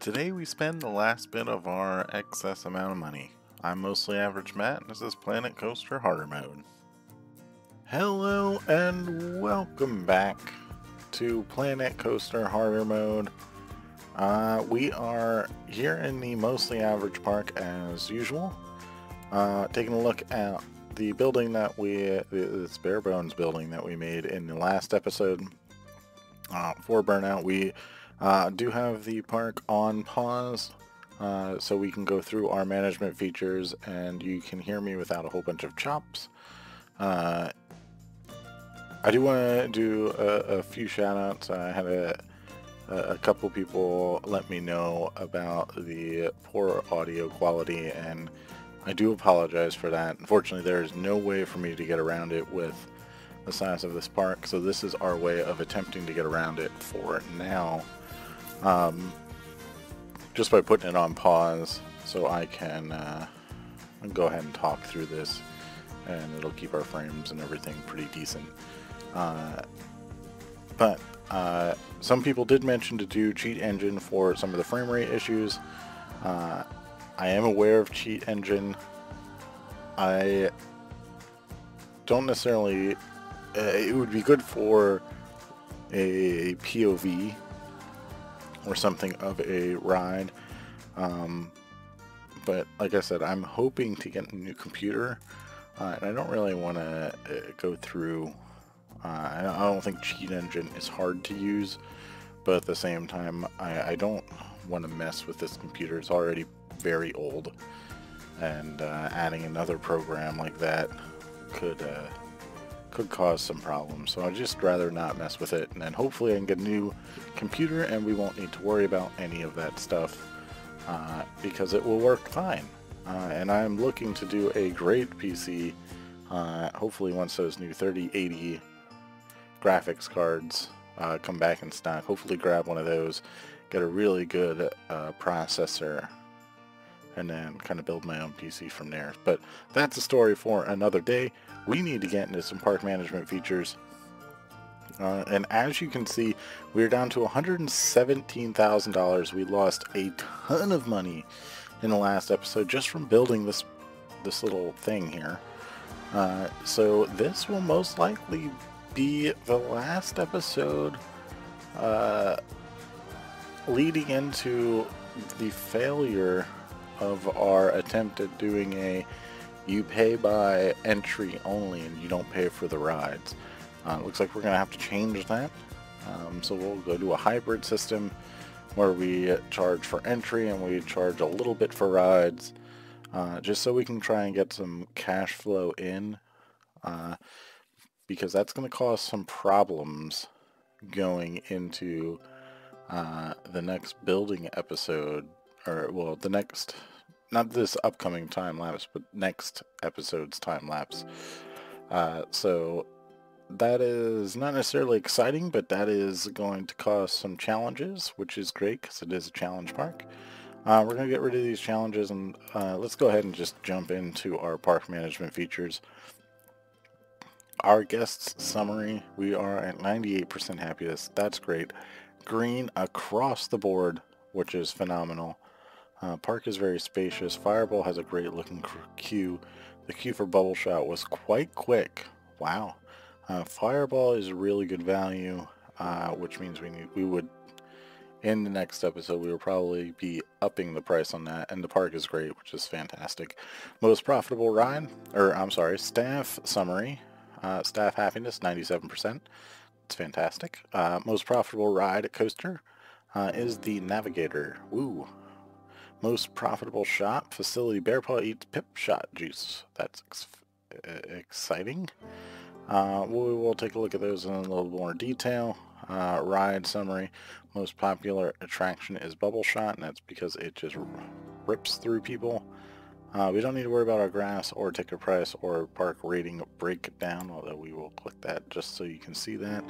Today we spend the last bit of our excess amount of money. I'm Mostly Average Matt, and this is Planet Coaster Harder Mode. Hello and welcome back to Planet Coaster Harder Mode. We are here in the Mostly Average Park as usual, taking a look at the building that this bare bones building that we made in the last episode. For Burnout, we do have the park on pause, so we can go through our management features and you can hear me without a whole bunch of chops. I do want to do a few shout outs. I had a couple people let me know about the poor audio quality, and I do apologize for that. Unfortunately, there is no way for me to get around it with the size of this park, so this is our way of attempting to get around it for now. Just by putting it on pause so I can go ahead and talk through this, and it'll keep our frames and everything pretty decent. But some people did mention to do Cheat Engine for some of the frame rate issues. I am aware of Cheat Engine. I don't necessarily... it would be good for a POV or something of a ride. But like I said, I'm hoping to get a new computer. And I don't really want to go through... I don't think Cheat Engine is hard to use, but at the same time, I don't want to mess with this computer. It's already very old, and adding another program like that could cause some problems. So I'd just rather not mess with it, and then hopefully I can get a new computer and we won't need to worry about any of that stuff, because it will work fine. And I'm looking to do a great PC, hopefully once those new 3080 graphics cards come back in stock. Hopefully grab one of those, get a really good processor, and then kind of build my own PC from there. But that's a story for another day. We need to get into some park management features. And as you can see, we're down to $117,000. We lost a ton of money in the last episode just from building this little thing here. So this will most likely be the last episode leading into the failure of our attempt at doing you pay by entry only and you don't pay for the rides. Looks like we're gonna have to change that, so we'll go to a hybrid system where we charge for entry and we charge a little bit for rides, just so we can try and get some cash flow in, because that's going to cause some problems going into the next building episode, or well, the next, not this upcoming time lapse, but next episode's time lapse. So that is not necessarily exciting, but that is going to cause some challenges, which is great because it is a challenge park. We're going to get rid of these challenges, and let's go ahead and just jump into our park management features. Our guests summary, we are at 98% happiness. That's great. Green across the board, which is phenomenal. Park is very spacious. Fireball has a great looking queue. The queue for Bubble Shot was quite quick. Wow. Fireball is really good value, which means we would, in the next episode, we will probably be upping the price on that. And the park is great, which is fantastic. Most profitable ride, or I'm sorry, staff summary. Staff happiness, 97%. It's fantastic. Most profitable ride at Coaster is the Navigator. Woo. Most profitable shop, Facility Bearpaw eats Pip Shot Juice. That's exciting. We will take a look at those in a little more detail. Ride summary. Most popular attraction is Bubble Shot, and that's because it just rips through people. We don't need to worry about our grass or ticket price or park rating breakdown, although we will click that just so you can see that.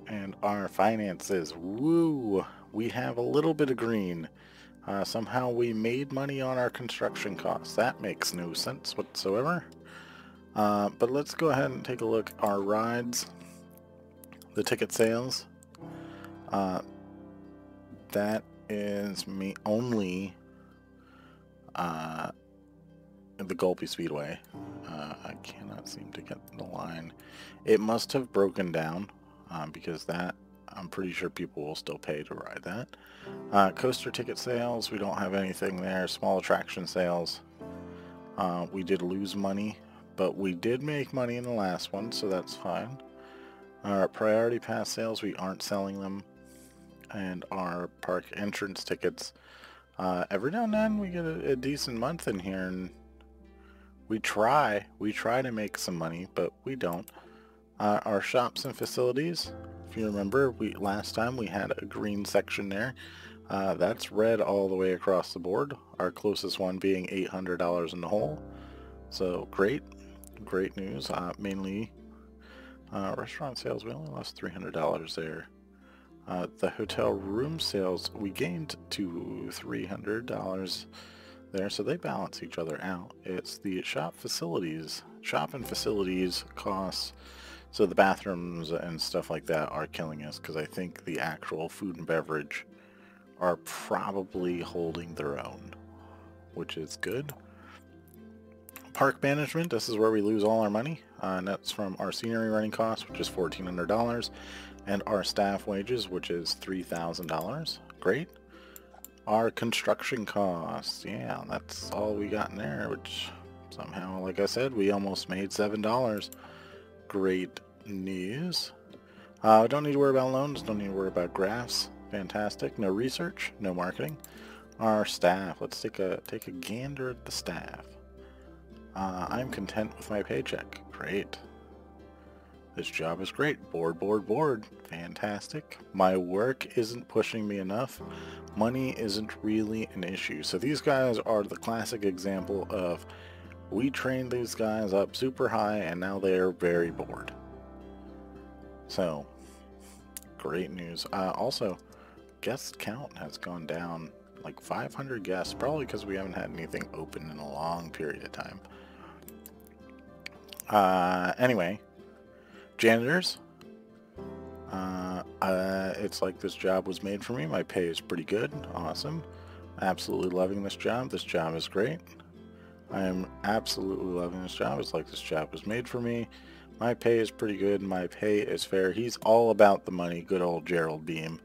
And our finances, woo! We have a little bit of green. Somehow we made money on our construction costs. That makes no sense whatsoever. But let's go ahead and take a look at our rides. The ticket sales. That is only the Gulpy Speedway. I cannot seem to get the line. It must have broken down because that, I'm pretty sure people will still pay to ride that. Coaster ticket sales, we don't have anything there. Small attraction sales, we did lose money, but we did make money in the last one, so that's fine. Our priority pass sales, we aren't selling them. And our park entrance tickets, every now and then we get a decent month in here, and we try to make some money, but we don't. Our shops and facilities, if you remember, last time we had a green section there. That's red all the way across the board, our closest one being $800 in the hole. So great news. Mainly restaurant sales, we only lost $300 there. The hotel room sales, we gained to $300 there, so they balance each other out. It's the shop and facilities costs, so the bathrooms and stuff like that are killing us, because I think the actual food and beverage are probably holding their own, which is good. Park management, this is where we lose all our money, and that's from our scenery running costs, which is $1,400, and our staff wages, which is $3,000. Great. Our construction costs, yeah, that's all we got in there, which somehow, like I said, we almost made $7. Great news. Don't need to worry about loans, don't need to worry about graphs. Fantastic. No research, no marketing. Our staff, let's take a gander at the staff. I'm content with my paycheck. Great. This job is great. Board. Fantastic. My work isn't pushing me enough. Money isn't really an issue. So these guys are the classic example of, we trained these guys up super high and now they are very bored. So, great news. Also, guest count has gone down like 500 guests, probably because we haven't had anything open in a long period of time. Anyway, janitors. It's like this job was made for me. My pay is pretty good. Awesome. Absolutely loving this job. This job is great. I am absolutely loving this job. It's like this job was made for me. My pay is pretty good. My pay is fair. He's all about the money. Good old Gerald Beam.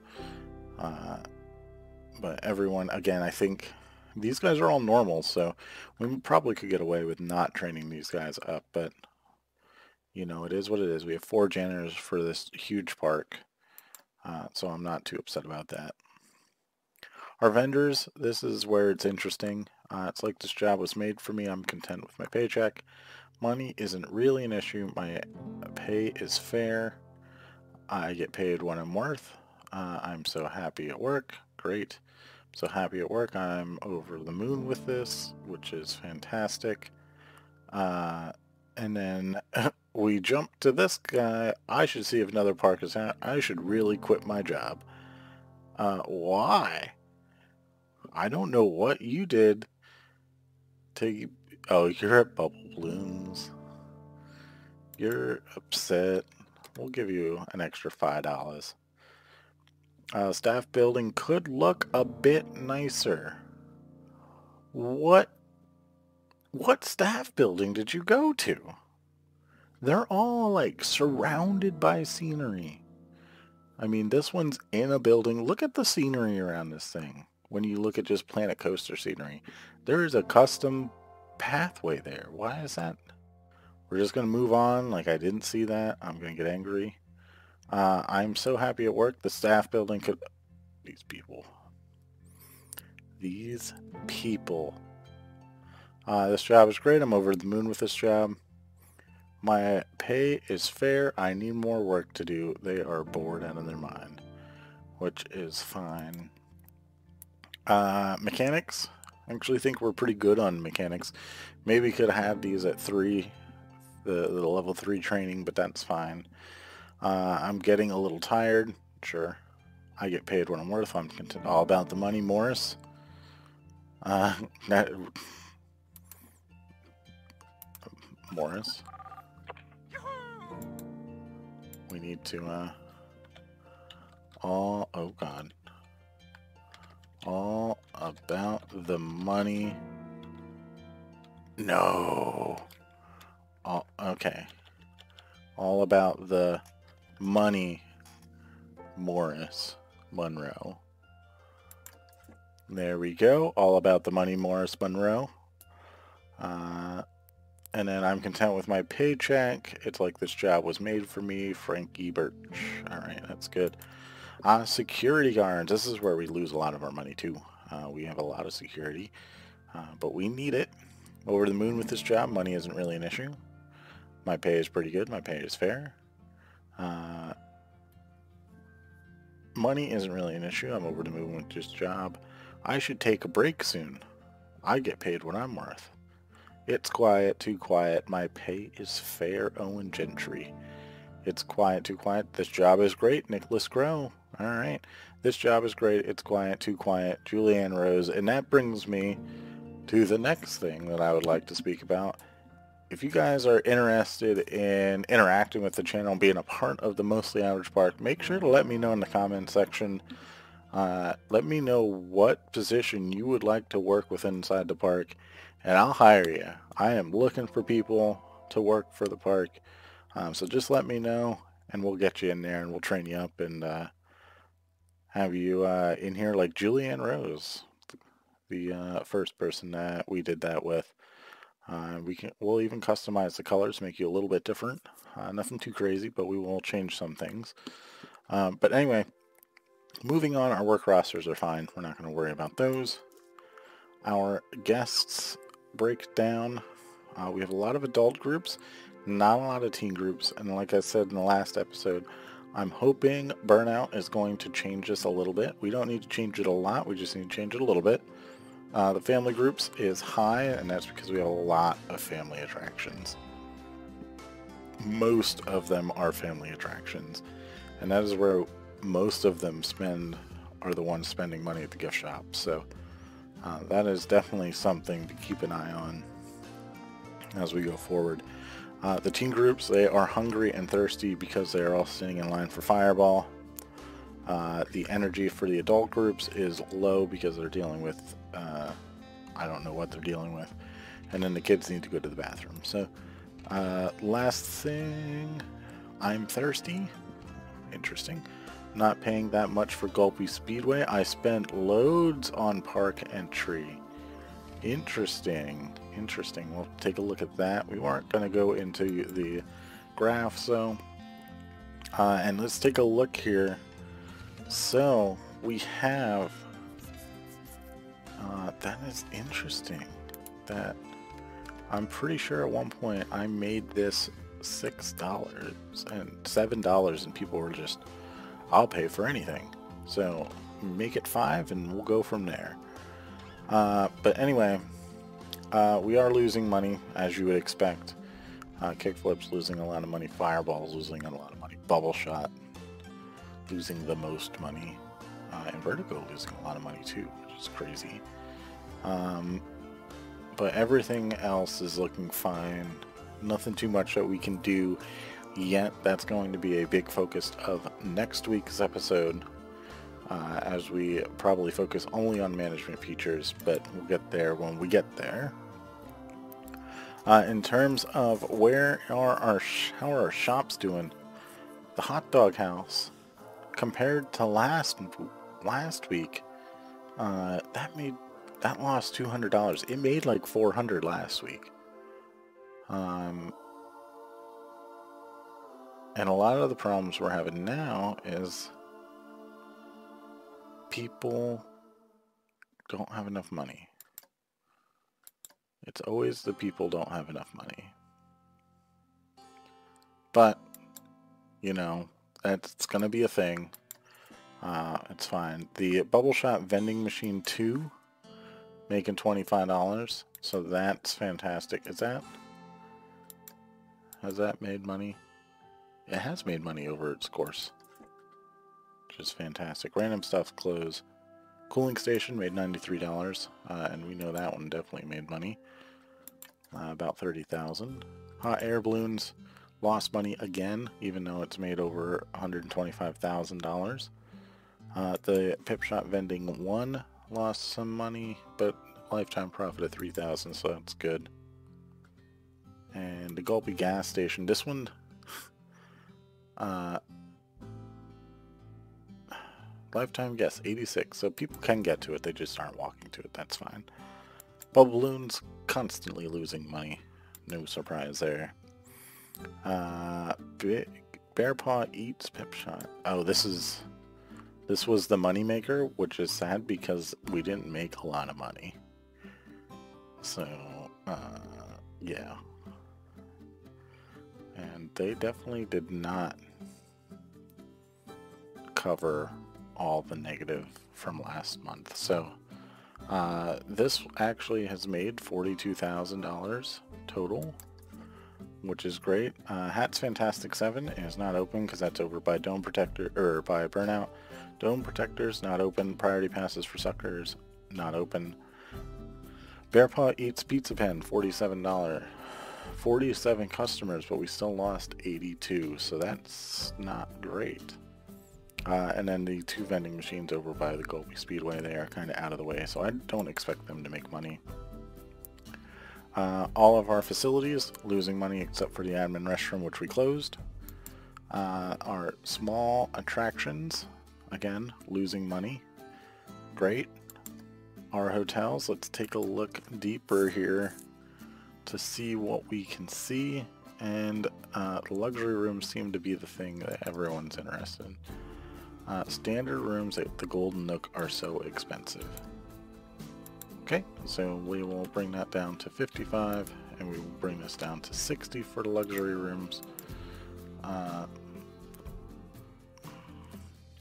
But everyone, again, I think these guys are all normal, so we probably could get away with not training these guys up, but you know, it is what it is. We have 4 janitors for this huge park, so I'm not too upset about that. Our vendors, this is where it's interesting. It's like this job was made for me. I'm content with my paycheck. Money isn't really an issue. My pay is fair. I get paid what I'm worth. I'm so happy at work. Great. I'm so happy at work. I'm over the moon with this, which is fantastic. And then we jump to this guy. I should see if another park is out. I should really quit my job. Why? I don't know what you did to... Oh, you're at Bubble Blooms. You're upset. We'll give you an extra $5. Staff building could look a bit nicer. What staff building did you go to? They're all like surrounded by scenery. I mean, this one's in a building. Look at the scenery around this thing. When you look at just Planet Coaster scenery, there is a custom pathway there. Why is that? We're just going to move on like I didn't see that. I'm going to get angry. I'm so happy at work. The staff building could... These people. This job is great. I'm over the moon with this job. My pay is fair. I need more work to do. They are bored out of their mind, which is fine. Mechanics. I actually think we're pretty good on mechanics. Maybe could have had these at 3, the level 3 training, but that's fine. I'm getting a little tired. Sure. I get paid what I'm worth. I'm content. All about the money, Morris. Morris. We need to, oh God. All about the money. No. Okay. All about the money, Morris Monroe. There we go. All about the money, Morris Monroe. And then I'm content with my paycheck. It's like this job was made for me, Frankie Birch. All right, that's good. Security guards. This is where we lose a lot of our money too. We have a lot of security, but we need it. Over the moon with this job. Money isn't really an issue. My pay is pretty good. My pay is fair. Money isn't really an issue. I'm over the moon with this job. I should take a break soon. I get paid what I'm worth. It's quiet, too quiet. My pay is fair, Owen Gentry. It's quiet, too quiet. This job is great, Nicholas Grow. All right. This job is great. It's quiet, too quiet, Julianne Rose. And that brings me to the next thing that I would like to speak about. If you guys are interested in interacting with the channel and being a part of the Mostly Average Park, make sure to let me know in the comment section. Let me know what position you would like to work with inside the park, and I'll hire you. I am looking for people to work for the park. So just let me know, and we'll get you in there, and we'll train you up and have you in here like Julianne Rose, the first person that we did that with. We'll even customize the colors, make you a little bit different. Nothing too crazy, but we will change some things. But anyway, moving on, our work rosters are fine. We're not going to worry about those. Our guests breakdown. We have a lot of adult groups, not a lot of teen groups, and like I said in the last episode, I'm hoping Burnout is going to change this a little bit. We don't need to change it a lot, we just need to change it a little bit. The family groups is high, and that's because we have a lot of family attractions. Most of them are family attractions, and that is where most of them are the ones spending money at the gift shop. So that is definitely something to keep an eye on as we go forward. The teen groups, they are hungry and thirsty because they are all sitting in line for Fireball. The energy for the adult groups is low because they're dealing with, I don't know what they're dealing with. And then the kids need to go to the bathroom. So, last thing, I'm thirsty. Interesting. Not paying that much for Gulpy Speedway. I spent loads on park entry. Interesting. Interesting. We'll take a look at that. We weren't going to go into the graph, so. And let's take a look here. So, we have, that is interesting, that I'm pretty sure at one point I made this $6 and $7 and people were just, I'll pay for anything. So, make it 5 and we'll go from there. But anyway, we are losing money, as you would expect. Kickflip's losing a lot of money, Fireball's losing a lot of money, Bubble Shot losing the most money, and Vertigo losing a lot of money too, which is crazy. But everything else is looking fine. Nothing too much that we can do yet. That's going to be a big focus of next week's episode, as we probably focus only on management features, but we'll get there when we get there. In terms of how are our shops doing, the Hot Dog House, compared to last week, that lost $200. It made like $400 last week. And a lot of the problems we're having now is people don't have enough money. It's always the people don't have enough money. But, you know, it's going to be a thing. It's fine. The Bubble Shot Vending Machine 2, making $25. So that's fantastic. Has that made money? It has made money over its course, which is fantastic. Random Stuff closed. Cooling Station made $93, and we know that one definitely made money. About $30,000. Hot Air Balloons lost money again, even though it's made over $125,000. The Pip Shot Vending 1 lost some money, but lifetime profit of 3,000, so that's good. And the Gulpy gas station, this one, lifetime guess 86, so people can get to it, they just aren't walking to it, that's fine. Bubble Balloon's constantly losing money, no surprise there. Bear Paw eats Pip Shot. Oh, this was the money maker, which is sad because we didn't make a lot of money. So, yeah. And they definitely did not cover all the negative from last month. So, this actually has made $42,000 total, which is great. Hats Fantastic 7 is not open because that's over by Dome Protector, or by Burnout. Dome Protectors not open. Priority Passes for Suckers not open. Bearpaw Eats Pizza Pen, $47. 47 customers, but we still lost 82, so that's not great. And then the 2 vending machines over by the Gulpy Speedway, they are kind of out of the way, so I don't expect them to make money. All of our facilities losing money except for the admin restroom, which we closed. Our small attractions, again, losing money. Great. Our hotels, let's take a look deeper here to see what we can see. And the luxury rooms seem to be the thing that everyone's interested in. Standard rooms at the Golden Nook are so expensive. Okay, so we will bring that down to 55, and we will bring this down to 60 for the luxury rooms.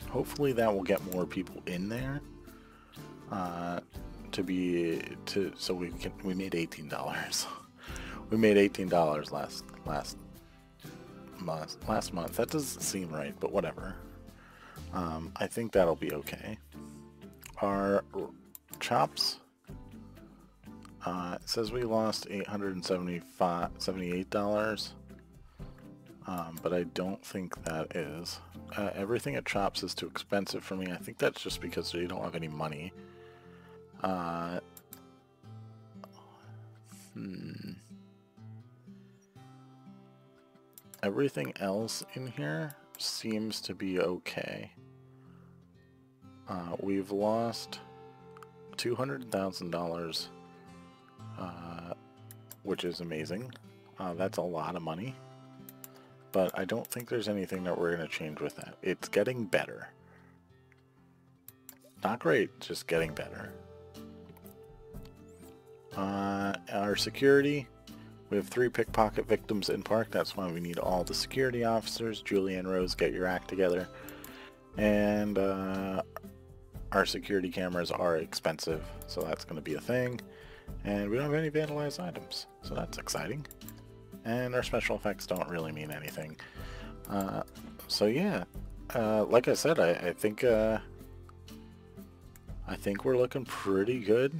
Hopefully that will get more people in there. So we made $18. We made $18 last month. That doesn't seem right, but whatever. I think that'll be okay. Our chops. It says we lost $878, but I don't think that is. Everything at Chops is too expensive for me. I think that's just because they don't have any money. Everything else in here seems to be okay. We've lost $200,000. Which is amazing. That's a lot of money. But I don't think there's anything that we're going to change with that. It's getting better. Not great, just getting better. Our security. We have 3 pickpocket victims in park. That's why we need all the security officers. Julianne Rose, get your act together. And our security cameras are expensive, so that's going to be a thing. And we don't have any vandalized items, so that's exciting. And our special effects don't really mean anything. So yeah, like I said, I think we're looking pretty good.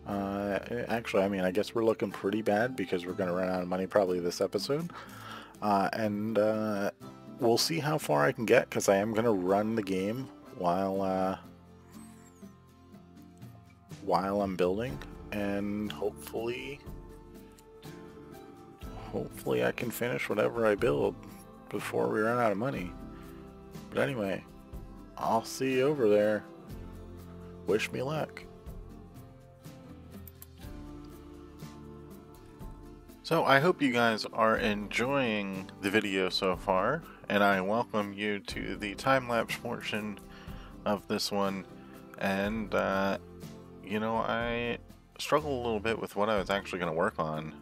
Actually, I mean, I guess we're looking pretty bad because we're going to run out of money probably this episode. And we'll see how far I can get, because I am going to run the game while I'm building. And hopefully I can finish whatever I build before we run out of money. But anyway, I'll see you over there. Wish me luck. So I hope you guys are enjoying the video so far, and I welcome you to the time-lapse portion of this one. And you know, I struggled a little bit with what I was actually going to work on.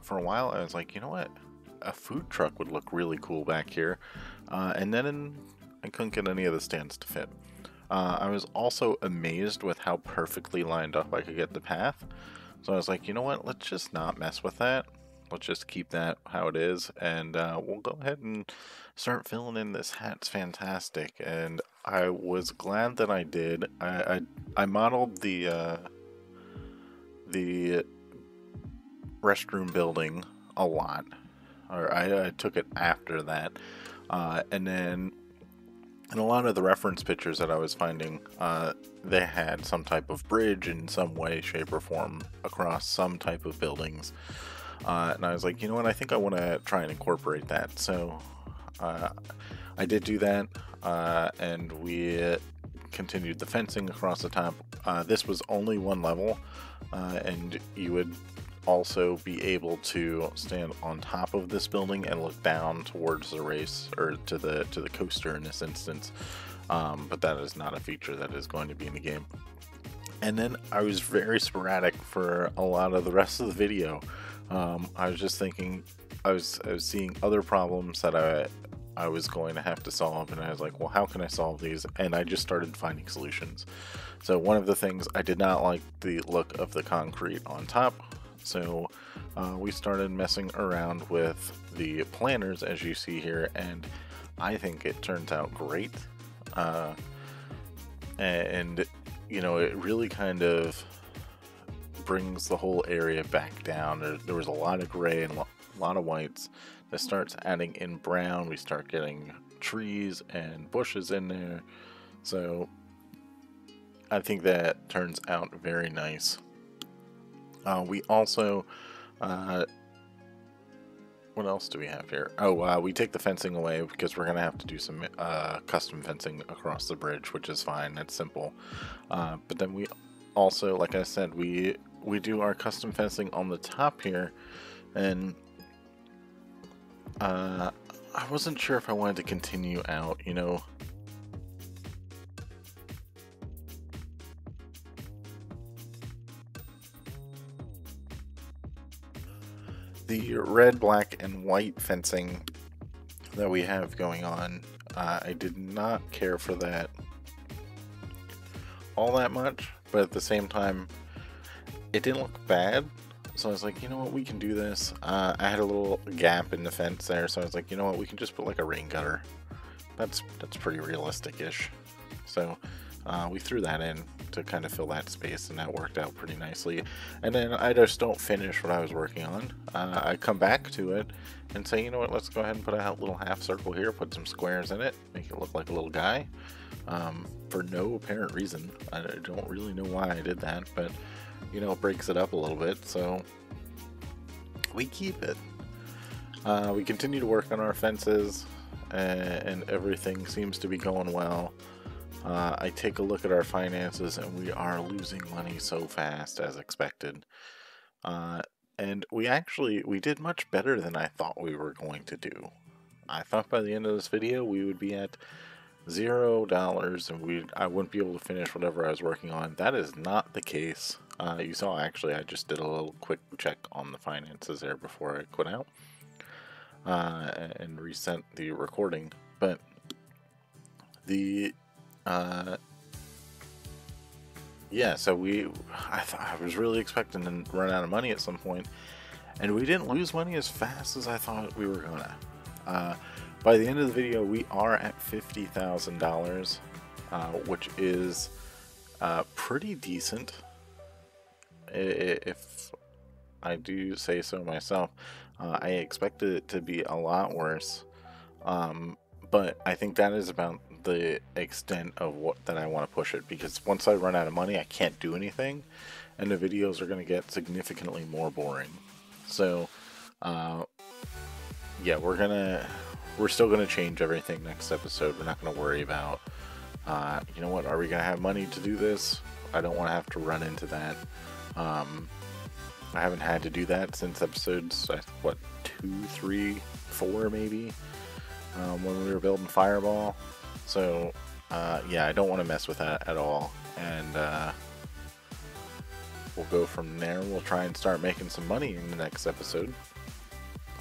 For a while I was like, you know what, a food truck would look really cool back here, and then I couldn't get any of the stands to fit. I was also amazed with how perfectly lined up I could get the path, so I was like, you know what, let's just not mess with that. Let's just keep that how it is, and we'll go ahead and start filling in this Hats Fantastic. And I was glad that I did. I modeled the restroom building a lot, or I took it after that, and then And a lot of the reference pictures that I was finding, they had some type of bridge in some way, shape, or form across some type of buildings. And I was like, you know what, I think I want to try and incorporate that. So I did do that, and we continued the fencing across the top. This was only one level, and you would also be able to stand on top of this building and look down towards the race, or to the coaster in this instance. But that is not a feature that is going to be in the game. And then I was very sporadic for a lot of the rest of the video. I was just thinking, I was seeing other problems that I was going to have to solve, and I was like, well, how can I solve these? And I just started finding solutions. So one of the things, I did not like the look of the concrete on top, so we started messing around with the planners, as you see here, and I think it turns out great. And you know, it really kind of brings the whole area back down. There was a lot of gray and a lot of whites. That starts adding in brown. We start getting trees and bushes in there. So I think that turns out very nice. We also, what else do we have here? Oh, we take the fencing away because we're going to have to do some custom fencing across the bridge, which is fine. That's simple. But then we also, like I said, we do our custom fencing on the top here, and I wasn't sure if I wanted to continue out, you know. The red, black, and white fencing that we have going on, I did not care for that all that much, but at the same time, it didn't look bad. So I was like, you know what, we can do this. I had a little gap in the fence there, so I was like, you know what, we can just put like a rain gutter. That's pretty realistic-ish. So we threw that in to kind of fill that space, and that worked out pretty nicely. And then I just don't finish what I was working on. I come back to it and say, you know what, let's go ahead and put a little half circle here, put some squares in it, make it look like a little guy. For no apparent reason. I don't really know why I did that, but you know, it breaks it up a little bit, so we keep it. We continue to work on our fences, and everything seems to be going well. I take a look at our finances, and we are losing money so fast as expected. And we did much better than I thought we were going to do. I thought by the end of this video we would be at $0 and I wouldn't be able to finish whatever I was working on. That is not the case. You saw, actually, I just did a little quick check on the finances there before I quit out and resent the recording. But the yeah, so I was really expecting to run out of money at some point, and we didn't lose money as fast as I thought we were gonna. By the end of the video, we are at $50,000, which is pretty decent, if I do say so myself. I expected it to be a lot worse, but I think that is about the extent of that I want to push it, because once I run out of money, I can't do anything, and the videos are going to get significantly more boring. So, yeah, we're still gonna change everything next episode. We're not gonna worry about, you know what, are we gonna have money to do this? I don't want to have to run into that. I haven't had to do that since episodes, what, 2, 3, 4 maybe, when we were building Fireball. So, yeah, I don't want to mess with that at all. And we'll go from there. We'll try and start making some money in the next episode.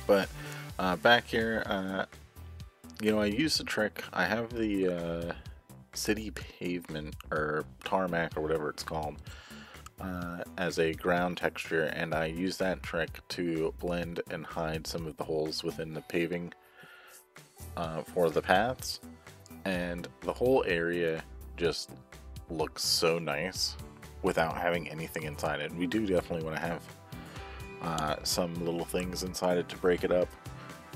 But back here, you know, I used the trick. I have the city pavement, or tarmac, or whatever it's called, as a ground texture, and I use that trick to blend and hide some of the holes within the paving for the paths, and the whole area just looks so nice without having anything inside it. And we do definitely want to have some little things inside it to break it up,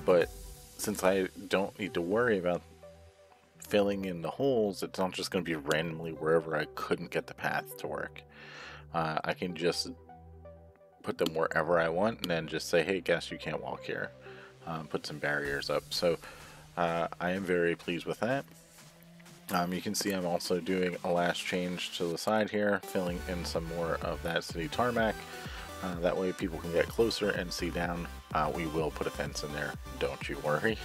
but since I don't need to worry about filling in the holes, it's not just going to be randomly wherever I couldn't get the path to work. I can just put them wherever I want and then just say, hey, guess you can't walk here. Put some barriers up. So I am very pleased with that. You can see I'm also doing a last change to the side here, filling in some more of that city tarmac. That way people can get closer and see down. We will put a fence in there, don't you worry.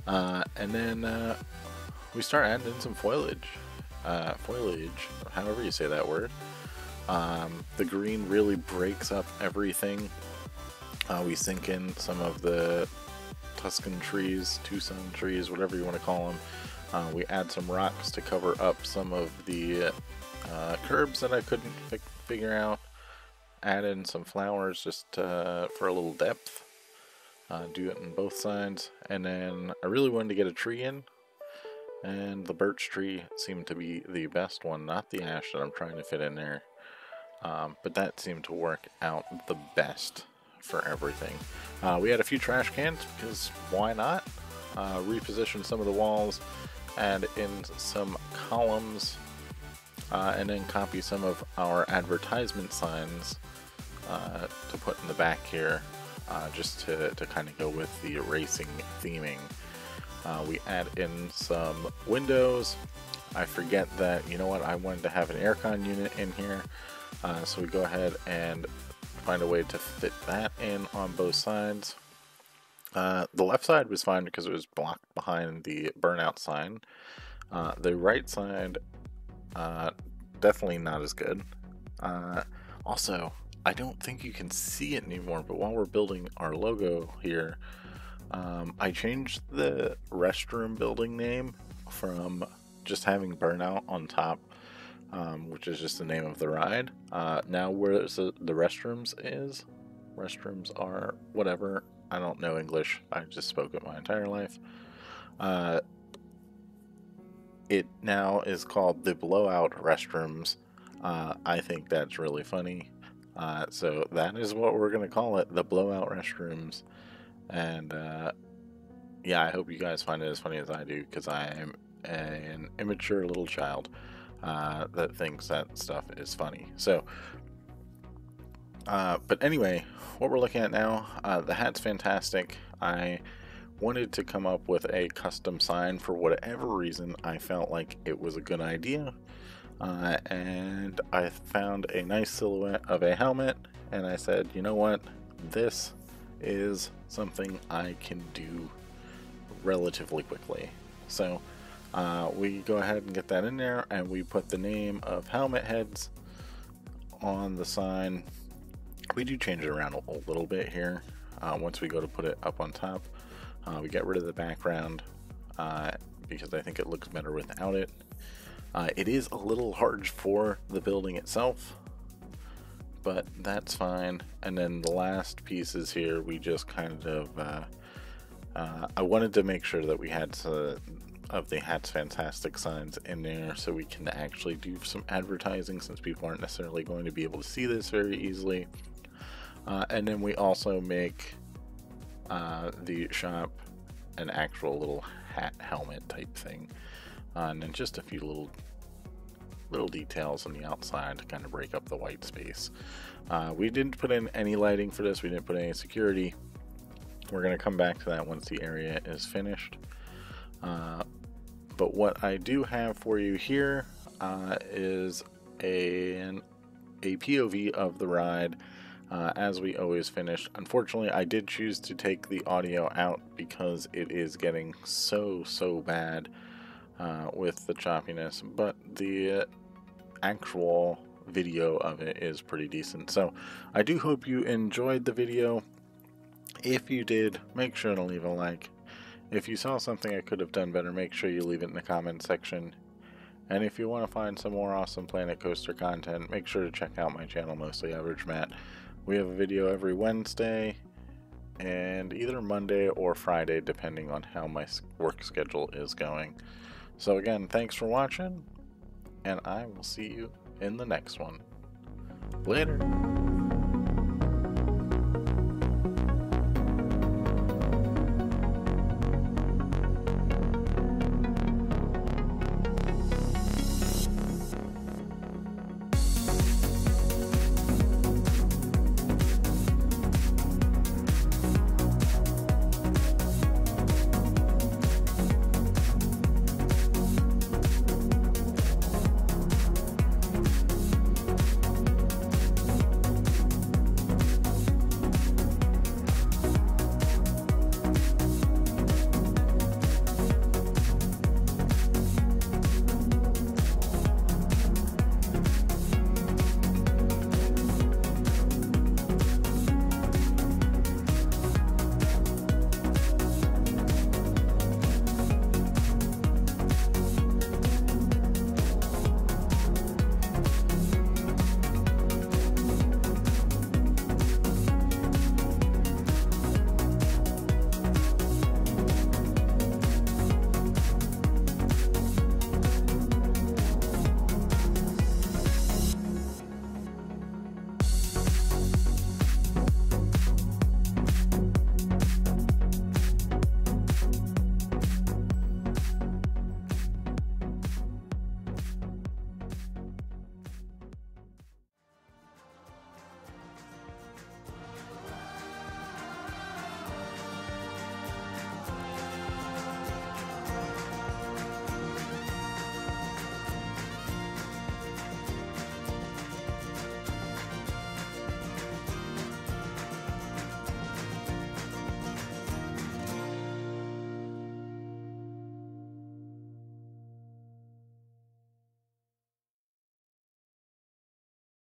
And then we start adding in some foliage, however you say that word. The green really breaks up everything. We sink in some of the Tuscan trees, Tucson trees, whatever you want to call them. We add some rocks to cover up some of the curbs that I couldn't figure out. Add in some flowers just for a little depth. Do it on both sides. And then I really wanted to get a tree in. And the birch tree seemed to be the best one, not the ash that I'm trying to fit in there. But that seemed to work out the best for everything. We had a few trash cans, because why not? Reposition some of the walls, add in some columns, and then copy some of our advertisement signs to put in the back here, just to kind of go with the racing theming. We add in some windows. I forget that, you know what, I wanted to have an aircon unit in here, so we go ahead and find a way to fit that in on both sides. The left side was fine because it was blocked behind the burnout sign. The right side, definitely not as good. Also, I don't think you can see it anymore, but while we're building our logo here, I changed the restroom building name from just having burnout on top, which is just the name of the ride. Now where the restrooms is, restrooms are whatever. I don't know English. I just spoke it my entire life. It now is called the blowout restrooms. I think that's really funny. So that is what we're going to call it, the blowout restrooms. And yeah, I hope you guys find it as funny as I do, because I am an immature little child that thinks that stuff is funny. So, but anyway, what we're looking at now, the hat's fantastic. I wanted to come up with a custom sign. For whatever reason, I felt like it was a good idea. And I found a nice silhouette of a helmet, and I said, you know what, this is something I can do relatively quickly. So we go ahead and get that in there, and we put the name of Helmet Heads on the sign. We do change it around a little bit here. Once we go to put it up on top, we get rid of the background because I think it looks better without it. It is a little hard for the building itself, but that's fine. And then the last pieces here, we just kind of I wanted to make sure that we had some of the Hat's Fantastic signs in there, so we can actually do some advertising, since people aren't necessarily going to be able to see this very easily. And then we also make the shop an actual little hat helmet type thing, and then just a few little details on the outside to kind of break up the white space. We didn't put in any lighting for this. We didn't put any security. We're going to come back to that once the area is finished. But what I do have for you here is a POV of the ride as we always finish. Unfortunately, I did choose to take the audio out because it is getting so bad with the choppiness, but the actual video of it is pretty decent. So I do hope you enjoyed the video. If you did, make sure to leave a like. If you saw something I could have done better, make sure you leave it in the comment section. And if you want to find some more awesome Planet Coaster content, make sure to check out my channel, Mostly Average Matt. We have a video every Wednesday and either Monday or Friday, depending on how my work schedule is going. So again, thanks for watching, and I will see you in the next one. Later.